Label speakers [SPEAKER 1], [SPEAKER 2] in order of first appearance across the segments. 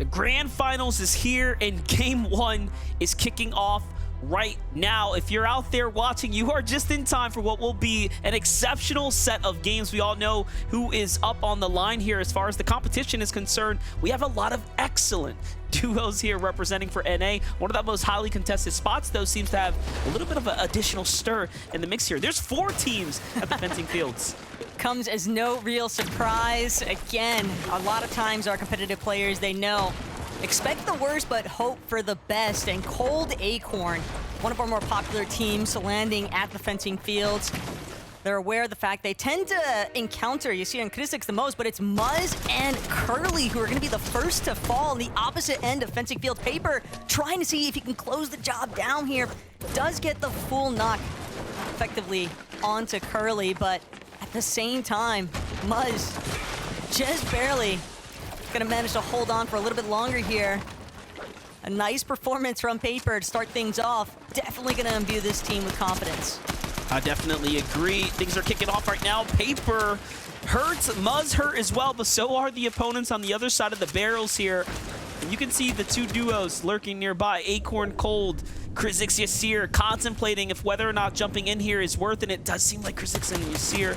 [SPEAKER 1] The grand finals is here and game one is kicking off right now. If you're out there watching, you are just in time for what will be an exceptional set of games. We all know who is up on the line here as far as the competition is concerned. We have a lot of excellent duos here representing for NA. One of the most highly contested spots, though, seems to have a little bit of an additional stir in the mix here. There's 4 teams at the fencing fields.
[SPEAKER 2] Comes as no real surprise. Again, a lot of times our competitive players, they know expect the worst, but hope for the best. And Cold Acorn, one of our more popular teams, landing at the fencing fields. They're aware of the fact they tend to encounter, you see on Kristix the most, but it's Muzz and Curly who are going to be the first to fall on the opposite end of fencing field. Paper trying to see if he can close the job down here. Does get the full knock effectively onto Curly, but at the same time, Muzz just barely gonna manage to hold on for a little bit longer here. A nice performance from Paper to start things off. Definitely gonna imbue this team with confidence.
[SPEAKER 1] I definitely agree. Things are kicking off right now. Paper hurts, Muzz hurt as well, but so are the opponents on the other side of the barrels here. And you can see the 2 duos lurking nearby. Acorn Cold, Kristix Yasir contemplating if whether or not jumping in here is worth it. It does seem like Kristix and Yasir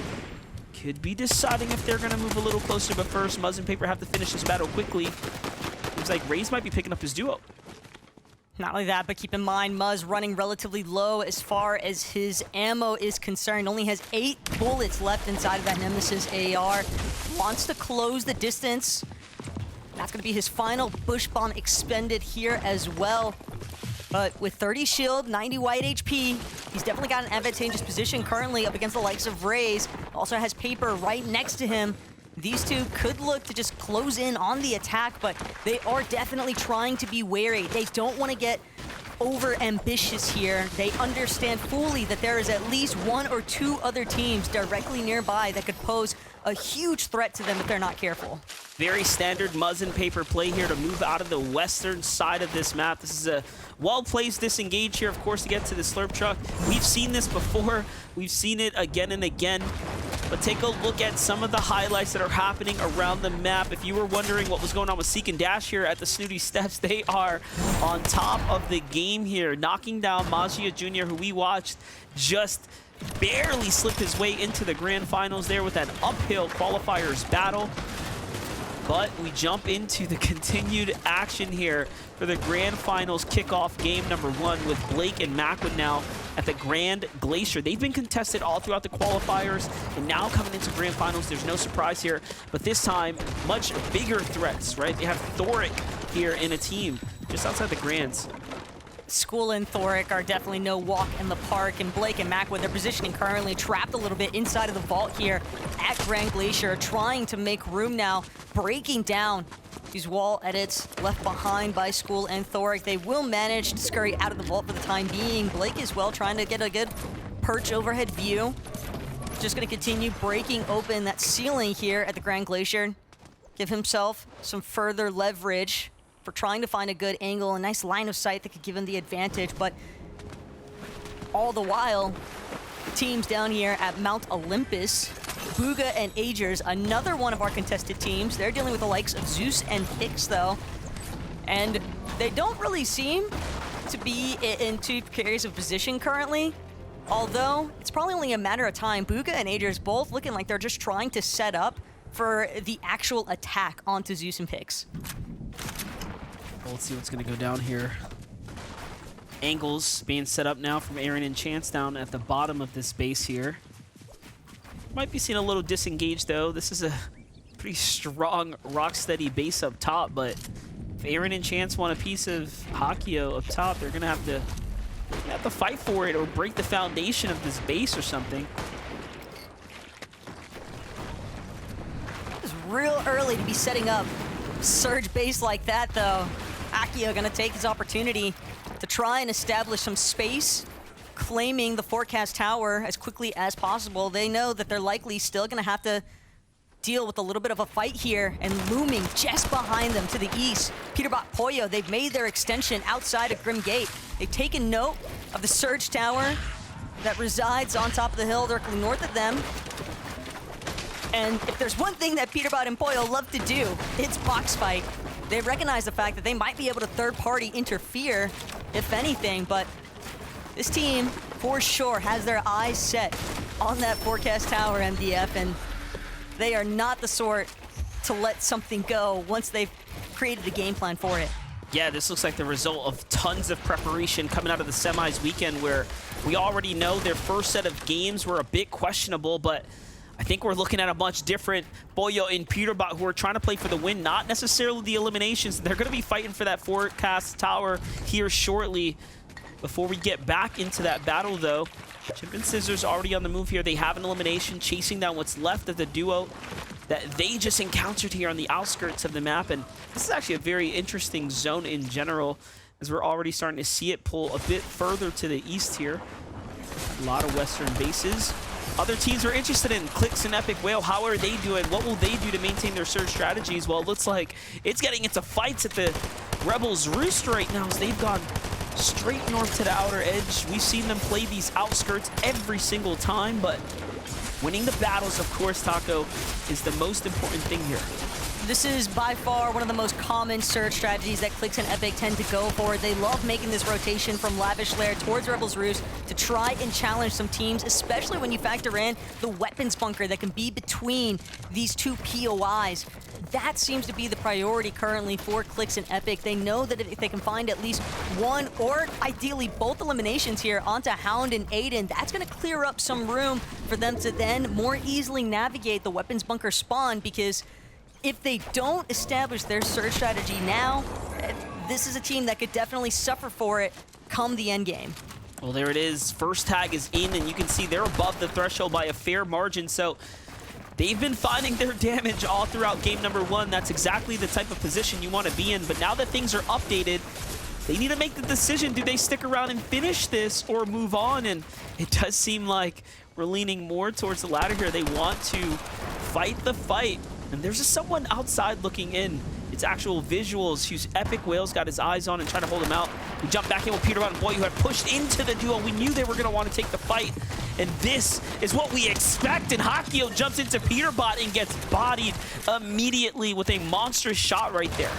[SPEAKER 1] could be deciding if they're gonna move a little closer, but first Muzz and Paper have to finish this battle quickly. Seems like Raze might be picking up his duo.
[SPEAKER 2] Not only that, but keep in mind, Muzz running relatively low as far as his ammo is concerned. Only has 8 bullets left inside of that Nemesis AR. Wants to close the distance. That's gonna be his final bush bomb expended here as well. But with 30 shield, 90 white HP, he's definitely got an advantageous position currently up against the likes of Raze. Also has Paper right next to him. These two could look to just close in on the attack, but they are definitely trying to be wary. They don't want to get over ambitious here. They understand fully that there is at least 1 or 2 other teams directly nearby that could pose a huge threat to them if they're not careful.
[SPEAKER 1] Very standard Muzz and Paper play here to move out of the western side of this map. This is a well-placed disengage here, of course, to get to the slurp truck. We've seen this before. We've seen it again and again. But take a look at some of the highlights that are happening around the map. If you were wondering what was going on with Seek and Dash here at the Snooty Steps, they are on top of the game here, knocking down Magia Jr., who we watched just barely slipped his way into the grand finals there with that uphill qualifiers battle. But we jump into the continued action here for the grand finals kickoff game number 1 with Blake and Macwood now at the Grand Glacier. They've been contested all throughout the qualifiers, and now coming into grand finals, there's no surprise here. But this time, much bigger threats, right? They have Thoric here in a team just outside the grands.
[SPEAKER 2] School and Thoric are definitely no walk in the park, and Blake and Macwood, their positioning currently trapped a little bit inside of the vault here at Grand Glacier, trying to make room now, breaking down these wall edits left behind by School and Thoric. They will manage to scurry out of the vault for the time being. Blake as well trying to get a good perch overhead view. Just going to continue breaking open that ceiling here at the Grand Glacier. Give himself some further leverage for trying to find a good angle, a nice line of sight that could give him the advantage. But all the while, teams down here at Mount Olympus, Booga and Agers, another one of our contested teams. They're dealing with the likes of Zeus and Hicks, though. And they don't really seem to be in too precarious of position currently. Although, it's probably only a matter of time. Booga and Agers both looking like they're just trying to set up for the actual attack onto Zeus and Hicks.
[SPEAKER 1] Well, let's see what's going to go down here. Angles being set up now from Aaron and Chance down at the bottom of this base here. Might be seeing a little disengaged, though. This is a pretty strong, rock-steady base up top, but if Aaron and Chance want a piece of Hakio up top, they're going to have to fight for it or break the foundation of this base or something.
[SPEAKER 2] It's real early to be setting up surge base like that, though. Akio gonna take his opportunity to try and establish some space, claiming the forecast tower as quickly as possible. They know that they're likely still gonna have to deal with a little bit of a fight here, and looming just behind them to the east, Peterbot Poyo. They've made their extension outside of Grim Gate. They've taken note of the surge tower that resides on top of the hill directly north of them. And if there's one thing that Peterbot and Pollo love to do, it's box fight. They recognize the fact that they might be able to third-party interfere, if anything, but this team, for sure, has their eyes set on that forecast tower, MDF, and they are not the sort to let something go once they've created a game plan for it.
[SPEAKER 1] Yeah, this looks like the result of tons of preparation coming out of the semis weekend, where we already know their first set of games were a bit questionable, but I think we're looking at a much different Pollo and Peterbot who are trying to play for the win, not necessarily the eliminations. They're going to be fighting for that forecast tower here shortly. Before we get back into that battle, though, Chip and Scissors already on the move here. They have an elimination, chasing down what's left of the duo that they just encountered here on the outskirts of the map. And this is actually a very interesting zone in general, as we're already starting to see it pull a bit further to the east here. A lot of western bases. Other teams are interested in Clix and Epic Whale. How are they doing? What will they do to maintain their surge strategies? Well, it looks like it's getting into fights at the Rebels' Roost right now, as they've gone straight north to the outer edge. We've seen them play these outskirts every single time, but winning the battles, of course, Taco, is the most important thing here.
[SPEAKER 2] This is by far one of the most common surge strategies that Clix and Epic tend to go for. They love making this rotation from Lavish Lair towards Rebels Roost to try and challenge some teams, especially when you factor in the weapons bunker that can be between these two POIs. That seems to be the priority currently for Clix and Epic. They know that if they can find at least one or ideally both eliminations here onto Hound and Aiden, that's going to clear up some room for them to then more easily navigate the weapons bunker spawn, because if they don't establish their surge strategy now, this is a team that could definitely suffer for it come the end game.
[SPEAKER 1] Well, there it is. First tag is in, and you can see they're above the threshold by a fair margin. So they've been finding their damage all throughout game number one. That's exactly the type of position you want to be in. But now that things are updated, they need to make the decision. Do they stick around and finish this or move on? And it does seem like we're leaning more towards the latter here. They want to fight the fight. And there's just someone outside looking in. It's actual visuals whose Epic Whale's got his eyes on and trying to hold him out. We jump back in with Peterbot and Boy, who had pushed into the duo. We knew they were going to want to take the fight. And this is what we expect. And Hakio jumps into Peterbot and gets bodied immediately with a monstrous shot right there.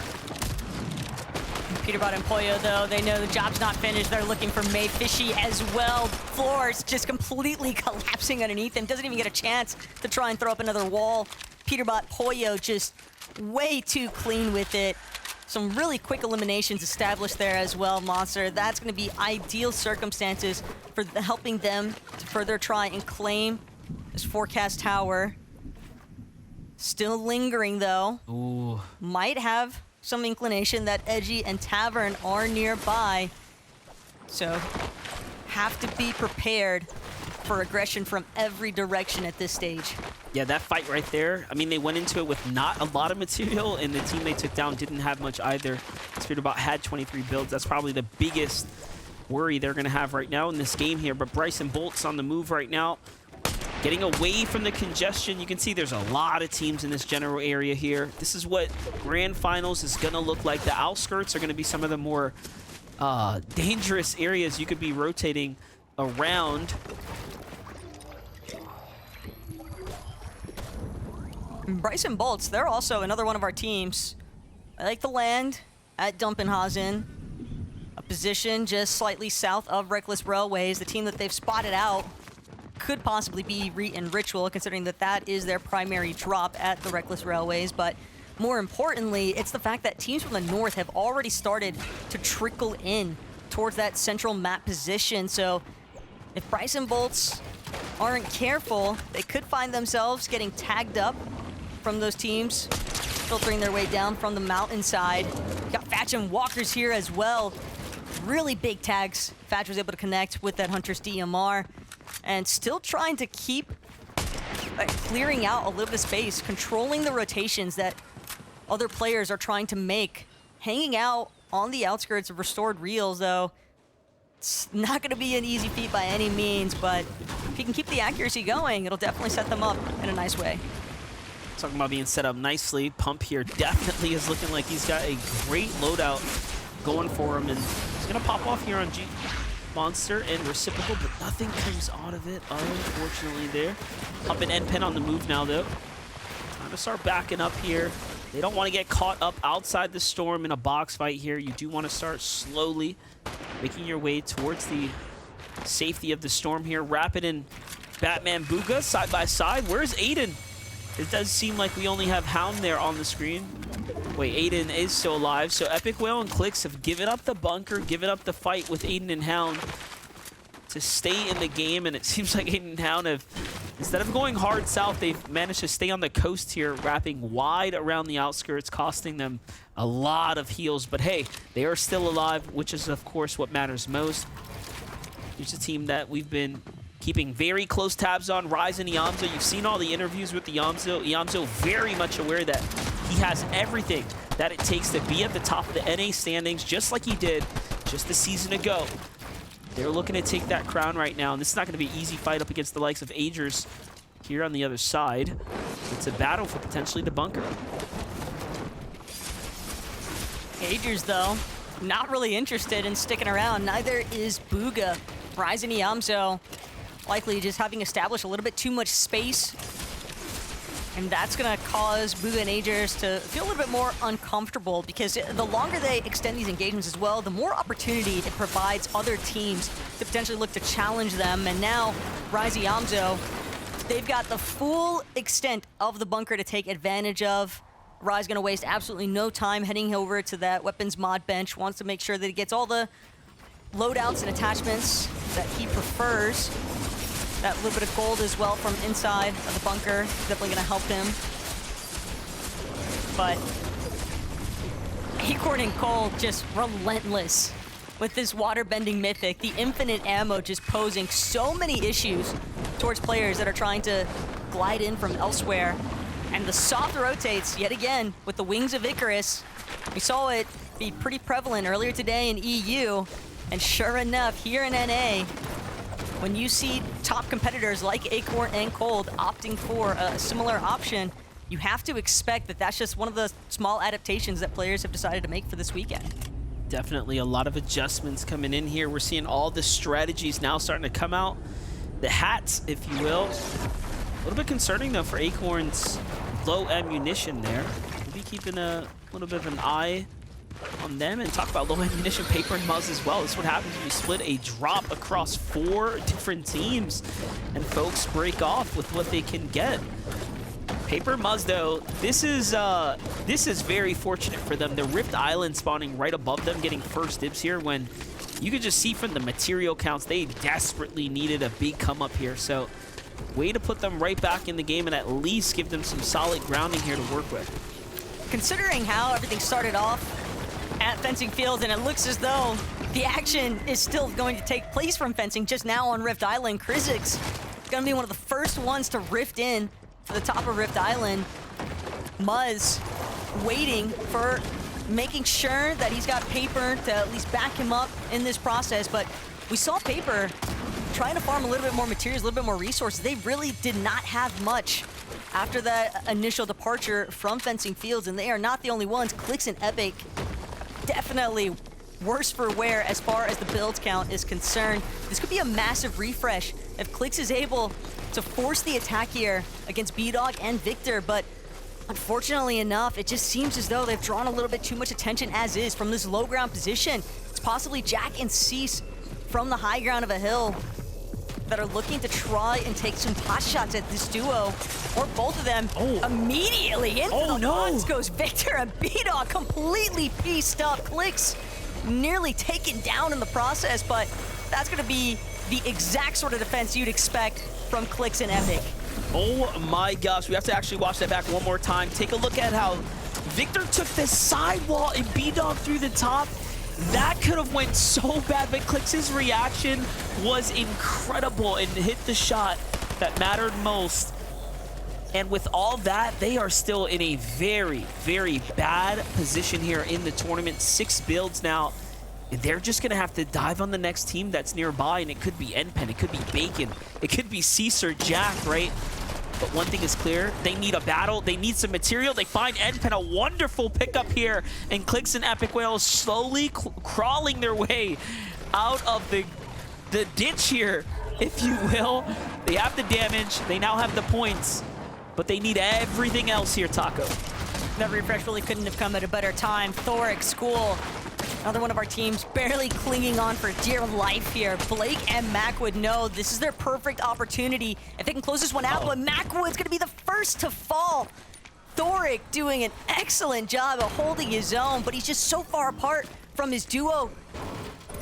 [SPEAKER 2] Peterbot and Pollo, though, they know the job's not finished. They're looking for May Fishy as well. Floor's just completely collapsing underneath him. Doesn't even get a chance to try and throw up another wall. Peterbot, Pollo just way too clean with it. Some really quick eliminations established there as well, Monster. That's going to be ideal circumstances for helping them to further try and claim this forecast tower. Still lingering, though.
[SPEAKER 1] Ooh.
[SPEAKER 2] Might have some inclination that Edgy and Tavern are nearby. So have to be prepared for aggression from every direction at this stage.
[SPEAKER 1] Yeah, that fight right there, I mean, they went into it with not a lot of material, and the team they took down didn't have much either. Peterbot had 23 builds. That's probably the biggest worry they're going to have right now in this game here. But Bryson Bolt's on the move right now, getting away from the congestion. You can see there's a lot of teams in this general area here. This is what Grand Finals is going to look like. The outskirts are going to be some of the more dangerous areas you could be rotating around.
[SPEAKER 2] Bryson Bolts, they're also another one of our teams. I like the land at Dumpenhausen, a position just slightly south of Reckless Railways. The team that they've spotted out could possibly be Reet and Ritual, considering that that is their primary drop at the Reckless Railways. But more importantly, it's the fact that teams from the north have already started to trickle in towards that central map position. So if Bryson Bolts aren't careful, they could find themselves getting tagged up from those teams, filtering their way down from the mountainside. Got Fatch and Walkers here as well. Really big tags. Fatch was able to connect with that Hunter's DMR, and still trying to keep clearing out a little bit of space, controlling the rotations that other players are trying to make. Hanging out on the outskirts of Restored Reels, though, it's not going to be an easy feat by any means, but if he can keep the accuracy going, it'll definitely set them up in a nice way.
[SPEAKER 1] Talking about being set up nicely, Pump here definitely is looking like he's got a great loadout going for him, and he's going to pop off here on Monster and Reciprocal, but nothing comes out of it, unfortunately, there. Pump and N-Pen on the move now, though. Trying to start backing up here. They don't want to get caught up outside the storm in a box fight here. You do want to start slowly making your way towards the safety of the storm here. Rapid and Batman Booga side by side. Where's Aiden? It does seem like we only have Hound there on the screen. Wait, Aiden is still alive. So Epic Whale and Clix have given up the bunker, given up the fight with Aiden and Hound to stay in the game. And it seems like Aiden and Hound have, instead of going hard south, they've managed to stay on the coast here, wrapping wide around the outskirts, costing them a lot of heals. But hey, they are still alive, which is, of course, what matters most. Here's a team that we've been keeping very close tabs on, Rise and Iamzo. You've seen all the interviews with Iamzo. Iamzo very much aware that he has everything that it takes to be at the top of the NA standings, just like he did just a season ago. They're looking to take that crown right now, and this is not going to be an easy fight up against the likes of Agers here on the other side. It's a battle for potentially the bunker.
[SPEAKER 2] Agers, though, not really interested in sticking around. Neither is Booga. Rise and Iamzo likely just having established a little bit too much space. And that's going to cause Booga and Agers to feel a little bit more uncomfortable, because the longer they extend these engagements as well, the more opportunity it provides other teams to potentially look to challenge them. And now, Rise and Iamzo, they've got the full extent of the bunker to take advantage of. Rise going to waste absolutely no time heading over to that weapons mod bench, wants to make sure that he gets all the loadouts and attachments that he prefers. That little bit of gold as well from inside of the bunker, definitely going to help him. But Acorn and Cole just relentless with this water-bending mythic. The infinite ammo just posing so many issues towards players that are trying to glide in from elsewhere. And the soft rotates yet again with the wings of Icarus. We saw it be pretty prevalent earlier today in EU. And sure enough, here in NA, when you see top competitors like Acorn and Cold opting for a similar option, you have to expect that that's just one of the small adaptations that players have decided to make for this weekend.
[SPEAKER 1] Definitely a lot of adjustments coming in here. We're seeing all the strategies now starting to come out. The hats, if you will. A little bit concerning, though, for Acorn's low ammunition there. We'll be keeping a little bit of an eye on them and talk about low ammunition, Paper and Muzz as well. This is what happens when you split a drop across 4 different teams and folks break off with what they can get. Paper and Muzz, though, this is very fortunate for them. The Rift Island spawning right above them, getting first dibs here, when you could just see from the material counts they desperately needed a big come up here. So way to put them right back in the game and at least give them some solid grounding here to work with. Considering how everything started off at Fencing Field, and it looks as though the action is still going to take place from Fencing just now on Rift Island, Krizik's going to be one of the first ones to rift in for the top of Rift Island. Muzz waiting for making sure that he's got Paper to at least back him up in this process, but we saw Paper trying to farm a little bit more materials, a little bit more resources. They really did not have much after that initial departure from Fencing Fields, and they are not the only ones. Clix and Epic definitely worse for wear as far as the build count is concerned. This could be a massive refresh if Clix is able to force the attack here against B-Dog and Victor, but unfortunately enough, it just seems as though they've drawn a little bit too much attention as is from this low ground position. It's possibly Jack and Cease from the high ground of a hill that are looking to try and take some pot shots at this duo, or both of them. Immediately into the pots goes Victor, and B-Dog completely pieced up. Clix nearly taken down in the process, but that's going to be the exact sort of defense you'd expect from Clix and Epic. Oh my gosh, we have to actually watch that back one more time. Take a look at how Victor took the sidewall and B-Dog through the top. That could have went so bad, but Clix's reaction was incredible and hit the shot that mattered most. And with all that, they are still in a very, very bad position here in the tournament. 6 builds now. And they're just going to have to dive on the next team that's nearby, and it could be NPen, it could be Bacon, it could be Cease or Jack, right? But one thing is clear, they need a battle, they need some material. They find NPen, a wonderful pickup here, and Clix and Epic Whale slowly crawling their way out of the ditch here, if you will. They have the damage, they now have the points. but they need everything else here, Taco.
[SPEAKER 2] That refresh really couldn't have come at a better time. Thoric, School, another one of our teams barely clinging on for dear life here. Blake and Mac would know this is their perfect opportunity if they can close this one out, but Macwood's gonna be the first to fall. Thoric doing an excellent job of holding his own, but he's just so far apart from his duo.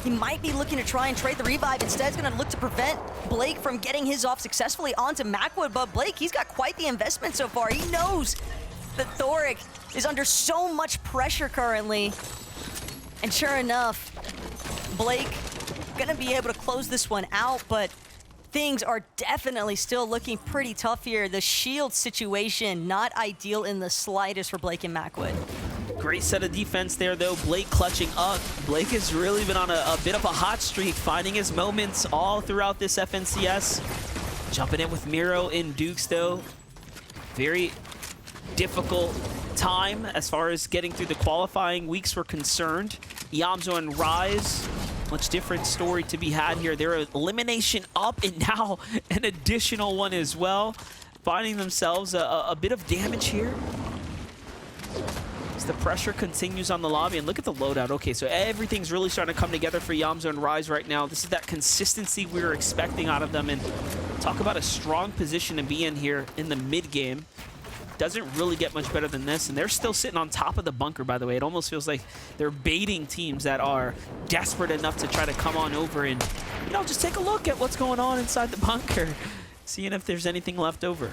[SPEAKER 2] He might be looking to try and trade the revive. Instead, he's gonna look to prevent Blake from getting his off successfully onto Macwood, but Blake, he's got quite the investment so far. He knows that Thoric is under so much pressure currently. And sure enough, Blake gonna be able to close this one out, but things are definitely still looking pretty tough here. The shield situation, not ideal in the slightest for Blake and Macwood.
[SPEAKER 1] Great set of defense there, though. Blake clutching up. Blake has really been on a bit of a hot streak, finding his moments all throughout this FNCS. Jumping in with Miro in Dukes, though. Very difficult time as far as getting through the qualifying weeks were concerned. Yamzo and Rise, much different story to be had here. They're elimination up and now an additional one as well. Finding themselves a bit of damage here. As the pressure continues on the lobby, and look at the loadout. Okay, so everything's really starting to come together for Yamzo and Rise right now. This is that consistency we were expecting out of them, and talk about a strong position to be in here in the mid game. Doesn't really get much better than this, and they're still sitting on top of the bunker, by the way. It almost feels like they're baiting teams that are desperate enough to try to come on over and, you know, just take a look at what's going on inside the bunker, seeing if there's anything left over.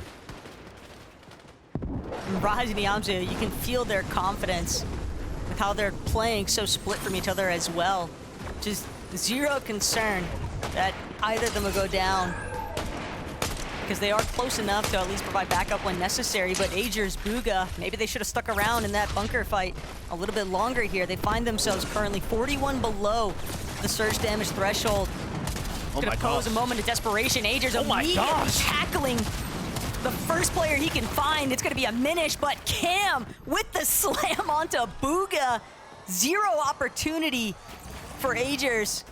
[SPEAKER 2] Rise and Yamzu, you can feel their confidence with how they're playing so split from each other as well. Just zero concern that either of them will go down, because they are close enough to at least provide backup when necessary. But Agers, Booga, maybe they should have stuck around in that bunker fight a little bit longer here. They find themselves currently 41 below the surge damage threshold. It's gonna pose a moment of desperation. Agers immediately tackling the first player he can find. It's gonna be a Minish, but Cam with the slam onto Booga. Zero opportunity for Agers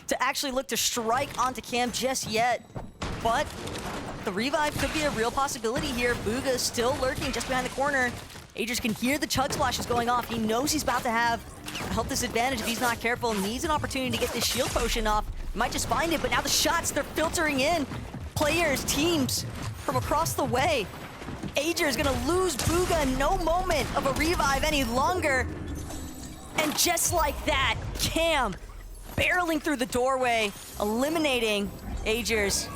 [SPEAKER 2] to actually look to strike onto Cam just yet. But the revive could be a real possibility here. Booga still lurking just behind the corner. Agers can hear the chug splashes going off. He knows he's about to have a health disadvantage if he's not careful. Needs an opportunity to get this shield potion off. Might just find it, but now the shots, they're filtering in. Players, teams from across the way. Agers gonna lose Booga. No moment of a revive any longer. And just like that, Cam barreling through the doorway, eliminating Agers.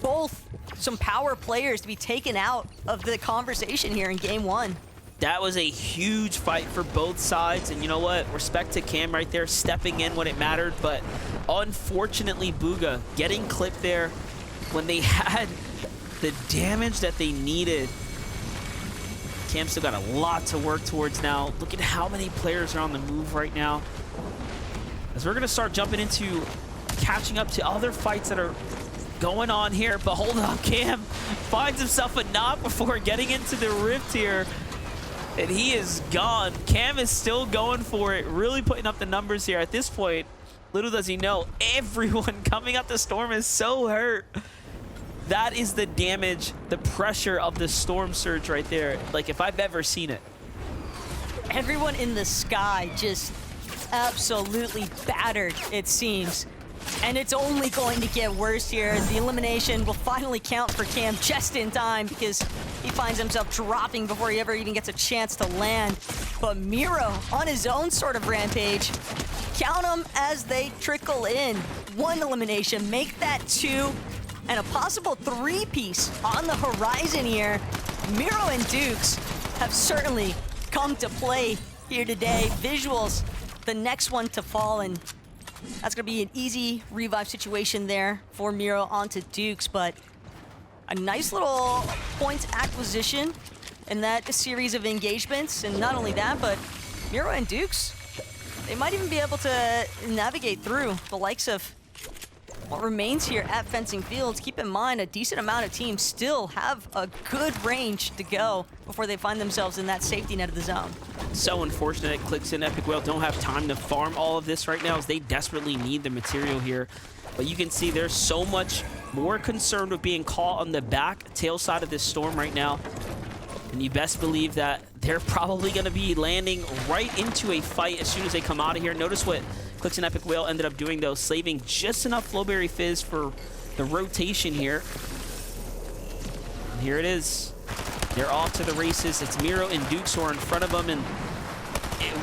[SPEAKER 2] Both some power players to be taken out of the conversation here in game one.
[SPEAKER 1] That was a huge fight for both sides, and you know what? Respect to Cam right there, stepping in when it mattered, but unfortunately Booga getting clipped there when they had the damage that they needed. Cam still got a lot to work towards now. Look at how many players are on the move right now. As we're gonna start jumping into catching up to other fights that are going on here, but hold on, Cam finds himself a knock before getting into the rift here, and he is gone. Cam is still going for it, really putting up the numbers here. At this point, little does he know, everyone coming up the storm is so hurt. That is the damage, the pressure of the storm surge right there, like if I've ever seen it.
[SPEAKER 2] Everyone in the sky just absolutely battered, it seems. And it's only going to get worse here. The elimination will finally count for Cam just in time, because he finds himself dropping before he ever even gets a chance to land. But Miro on his own sort of rampage. Count them as they trickle in. One elimination, make that two, and a possible three-piece on the horizon here. Miro and Dukes have certainly come to play here today. Visuals, the next one to fall, and that's going to be an easy revive situation there for Miro onto Dukes, but a nice little point acquisition in that series of engagements. And not only that, but Miro and Dukes, they might even be able to navigate through the likes of what remains here at Fencing Fields. Keep in mind, a decent amount of teams still have a good range to go before they find themselves in that safety net of the zone.
[SPEAKER 1] So unfortunate. Clicks and Epic Whale don't have time to farm all of this right now, as they desperately need the material here. But you can see there's so much more concerned with being caught on the back tail side of this storm right now. And you best believe that they're probably going to be landing right into a fight as soon as they come out of here. Notice what Clix and Epic Whale ended up doing, though, saving just enough Flowberry Fizz for the rotation here. And here it is. They're off to the races. It's Miro and Dukes who are in front of them, and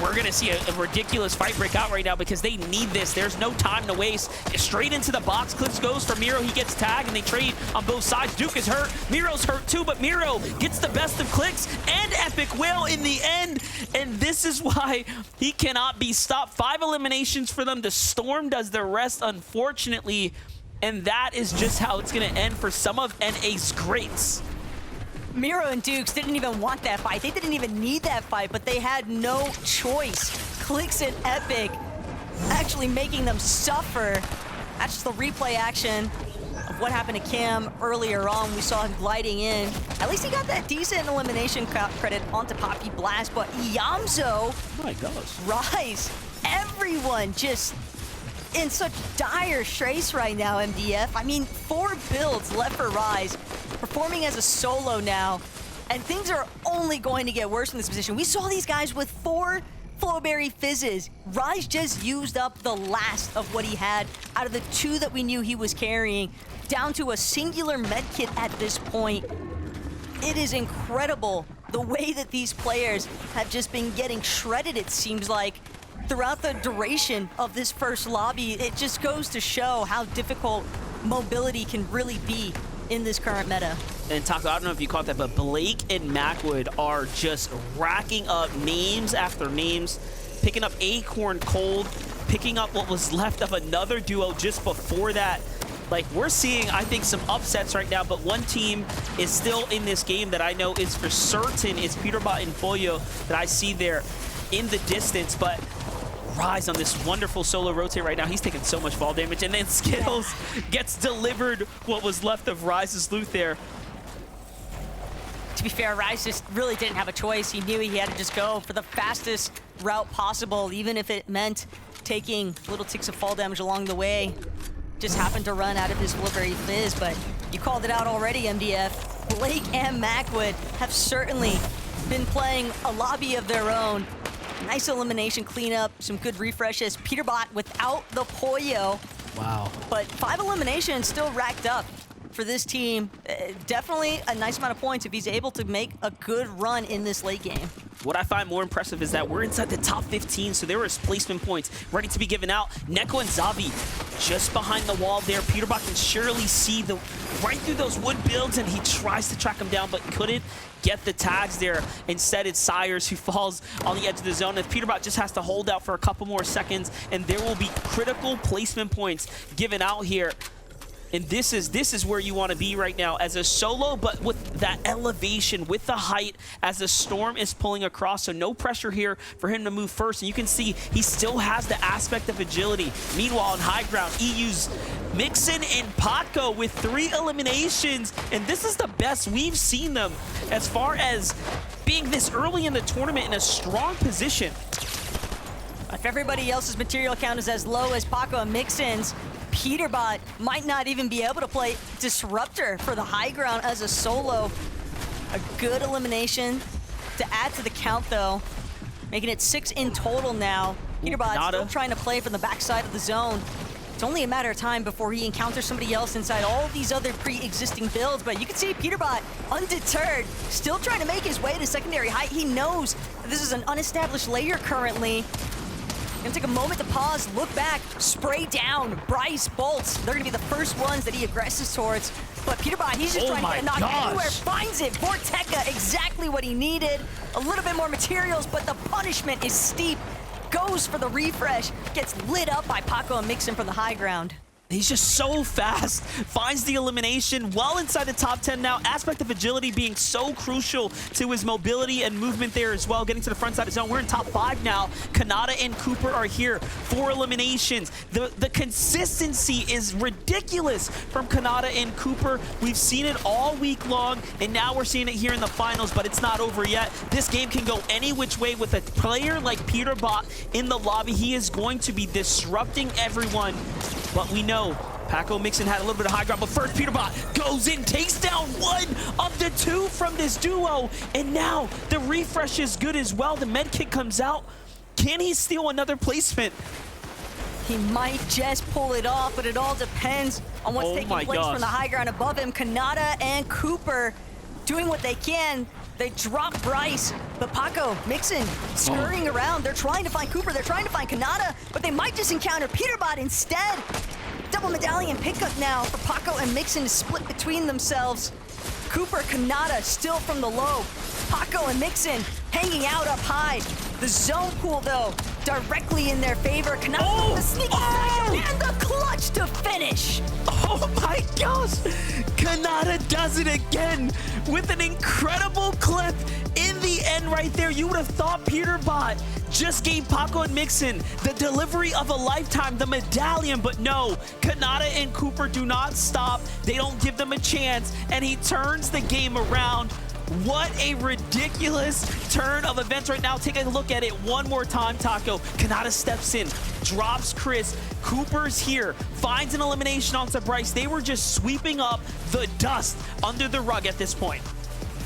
[SPEAKER 1] we're going to see a ridiculous fight break out right now because they need this. There's no time to waste. Straight into the box. Clips goes for Miro. He gets tagged, and they trade on both sides. Duke is hurt. Miro's hurt too, but Miro gets the best of Clix and Epic Whale in the end, and this is why he cannot be stopped. 5 eliminations for them. The Storm does the rest, unfortunately, and that is just how it's going to end for some of NA's greats.
[SPEAKER 2] Miro and Dukes didn't even want that fight. They didn't even need that fight, but they had no choice. Clix and Epic actually making them suffer. That's just the replay action of what happened to Cam earlier on. We saw him gliding in. At least he got that decent elimination credit onto Poppy Blast, but Yamzo,
[SPEAKER 1] Oh my gosh.
[SPEAKER 2] Rise, everyone just in such dire straits right now, MDF. I mean, 4 builds left for Rise, performing as a solo now, and things are only going to get worse in this position. We saw these guys with 4 Flowberry Fizzes. Rise just used up the last of what he had out of the 2 that we knew he was carrying, down to a singular medkit at this point. It is incredible the way that these players have just been getting shredded, it seems like, throughout the duration of this first lobby. It just goes to show how difficult mobility can really be in this current meta.
[SPEAKER 1] And Taco, I don't know if you caught that, but Blake and Macwood are just racking up names after names, picking up Acorn Cold, picking up what was left of another duo just before that. Like, we're seeing, I think, some upsets right now, but one team is still in this game that I know is for certain. It's Peterbot and Pollo that I see there in the distance, but Rise on this wonderful solo rotate right now. He's taking so much fall damage, and then Skittles gets delivered what was left of Rise's loot there.
[SPEAKER 2] To be fair, Rise just really didn't have a choice. He knew he had to just go for the fastest route possible, even if it meant taking little ticks of fall damage along the way. Just happened to run out of his Flowberry Fizz, but you called it out already, MDF. Blake and Macwood have certainly been playing a lobby of their own. Nice elimination cleanup, some good refreshes. Peterbot without the Pollo.
[SPEAKER 1] Wow.
[SPEAKER 2] But 5 eliminations still racked up for this team. Definitely a nice amount of points if he's able to make a good run in this late game.
[SPEAKER 1] What I find more impressive is that we're inside the top 15, so there is placement points ready to be given out. Neko and Zavi just behind the wall there. Peterbot can surely see right through those wood builds, and he tries to track him down, but couldn't get the tags there. Instead, it's Sires who falls on the edge of the zone. If Peterbot just has to hold out for a couple more seconds, and there will be critical placement points given out here. And this is where you want to be right now as a solo, but with that elevation, with the height as the storm is pulling across. So no pressure here for him to move first. And you can see he still has the aspect of agility. Meanwhile, on high ground, EU's Mixon and Paco with 3 eliminations. And this is the best we've seen them as far as being this early in the tournament in a strong position.
[SPEAKER 2] If everybody else's material count is as low as Paco and Mixon's, Peterbot might not even be able to play Disruptor for the high ground as a solo. A good elimination to add to the count, though, making it 6 in total now. Peterbot still trying to play from the backside of the zone. It's only a matter of time before he encounters somebody else inside all of these other pre-existing builds, but you can see Peterbot, undeterred, still trying to make his way to secondary height. He knows this is an unestablished layer currently. Gonna take a moment to pause, look back, spray down Bryce bolts. They're gonna be the first ones that he aggresses towards. But Peterbot, he's just trying to get a knock anywhere, finds it. Vorteca, exactly what he needed. A little bit more materials, but the punishment is steep. Goes for the refresh, gets lit up by Paco and Mixon from the high ground.
[SPEAKER 1] He's just so fast, finds the elimination well inside the top 10 now. Aspect of agility being so crucial to his mobility and movement there as well, getting to the front side of the zone. We're in top 5 now. Khanada and Cooper are here, 4 eliminations. The consistency is ridiculous from Khanada and Cooper. We've seen it all week long, and now we're seeing it here in the finals, but it's not over yet. This game can go any which way with a player like Peterbot in the lobby. He is going to be disrupting everyone, but we know Paco Mixon had a little bit of high ground, but first Peterbot goes in, takes down one of the two from this duo, and now the refresh is good as well. The med kit comes out. Can he steal another placement?
[SPEAKER 2] He might just pull it off, but it all depends on what's taking place from the high ground above him. Khanada and Cooper doing what they can. They drop Bryce, but Paco Mixon scurrying around. They're trying to find Cooper, they're trying to find Khanada, but they might just encounter Peterbot instead. Double medallion pickup now for Paco and Mixon to split between themselves. Cooper, Khanada still from the low. Paco and Mixon hanging out up high. The zone pool, though, directly in their favor. Khanada the sneaky and the clutch to finish.
[SPEAKER 1] Oh my gosh! Khanada does it again with an incredible clip in the end right there. You would have thought Peterbot just gave Paco and Mixon the delivery of a lifetime, the medallion, but no. Khanada and Cooper do not stop. They don't give them a chance, and he turns the game around. What a ridiculous turn of events right now. Take a look at it one more time, Taco. Khanada steps in, drops Chris. Cooper's here, finds an elimination onto Bryce. They were just sweeping up the dust under the rug at this point.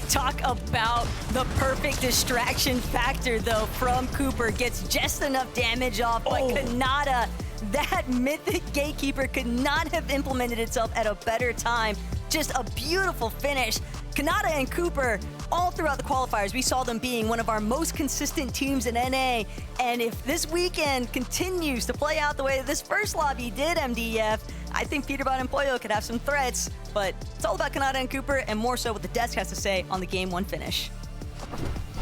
[SPEAKER 2] Talk about the perfect distraction factor, though, from Cooper. Gets just enough damage off, but Khanada, that mythic gatekeeper, could not have implemented itself at a better time. Just a beautiful finish. Khanada and Cooper, all throughout the qualifiers, we saw them being one of our most consistent teams in NA. And if this weekend continues to play out the way this first lobby did, MDF, I think Peterbot and Pollo could have some threats. But it's all about Khanada and Cooper, and more so what the desk has to say on the Game 1 finish.